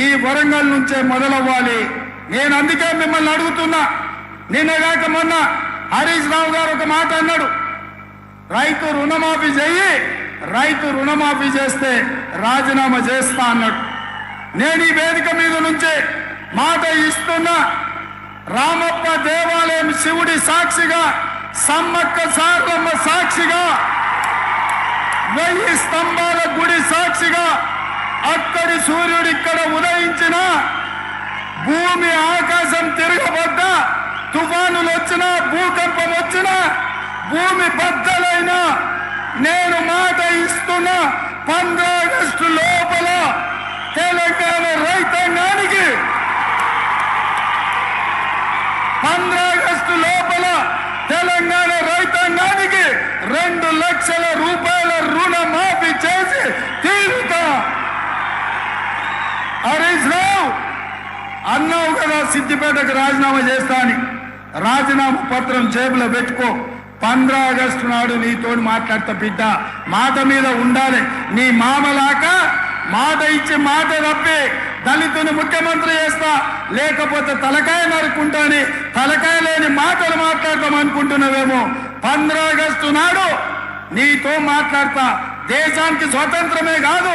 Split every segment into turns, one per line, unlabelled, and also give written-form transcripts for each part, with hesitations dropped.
ఈ వరంగల్ నుంచే మొదలవ్వాలి. నేను అందుకే మిమ్మల్ని అడుగుతున్నా. నిన్నగాక మొన్న హరీష్ రావు గారు ఒక మాట అన్నాడు, రైతు రుణమాఫీ చెయ్యి, రైతు రుణమాఫీ చేస్తే రాజీనామా చేస్తా అన్నాడు. నేను ఈ వేదిక మీద నుంచి మాట ఇస్తున్నా. రామప్ప దేవాలయం శివుడి సాక్షిగా, సమ్మక్క సారమ్మ సాక్షిగా, 1000 స్తంభాల గుడి సాక్షిగా, అక్కడి సూర్యుడు ఇక్కడ ఉదయించిన, భూమి ఆకాశం తిరగబడ్డా, తుఫానులు వచ్చినా, భూకంపం వచ్చినా, భూమి బద్దలైనా నేను మాట ఇస్తున్నా. 15 ఆగస్టు లోపల తెలంగాణ రైతాంగానికి 15 ఆగస్టు లోపల తెలంగాణ రైతాంగానికి 2 లక్షల రూపాయల రుణమాఫీ చేసి తీరుతా. హరీష్ రావు అన్నావు కదా సిద్దిపేటకు రాజీనామా చేస్తా అని. రాజీనామా పత్రం జేబులో పెట్టుకో. 15 ఆగస్టు నాడు నీతో మాట్లాడతా బిడ్డ. మాట మీద ఉండాలి. నీ మామలాక మాట ఇచ్చి మాట తప్పి దళితుని ముఖ్యమంత్రి చేస్తా, లేకపోతే తలకాయ నరుకుంటాని తలకాయ లేని మాటలు మాట్లాడతాం అనుకుంటున్నావేమో. 15 ఆగస్టు నాడు నీతో మాట్లాడతా. దేశానికి స్వతంత్రమే కాదు,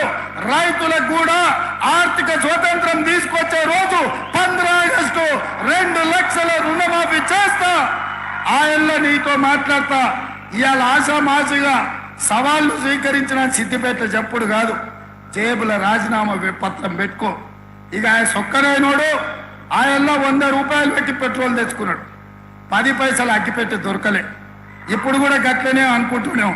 రైతులకు కూడా ఆర్థిక స్వతంత్రం తీసుకొచ్చే రోజు 15 ఆగస్టు 2 లక్షల రుణమాఫీ చేస్తా. ఆయనలో నీతో మాట్లాడతా. ఇవాళ ఆశామాషిగా సవాళ్లు స్వీకరించిన సిద్దిపేట చెప్పుడు కాదు, జేబుల రాజీనామా పత్రం పెట్టుకో. ఇక ఆయన సొక్కరైనోడు ఆయనలో 100 రూపాయలు పెట్టి పెట్రోల్ తెచ్చుకున్నాడు. 10 పైసలు అగ్గిపెట్టి దొరకలే. ఇప్పుడు కూడా గట్లనే అనుకుంటున్నాం.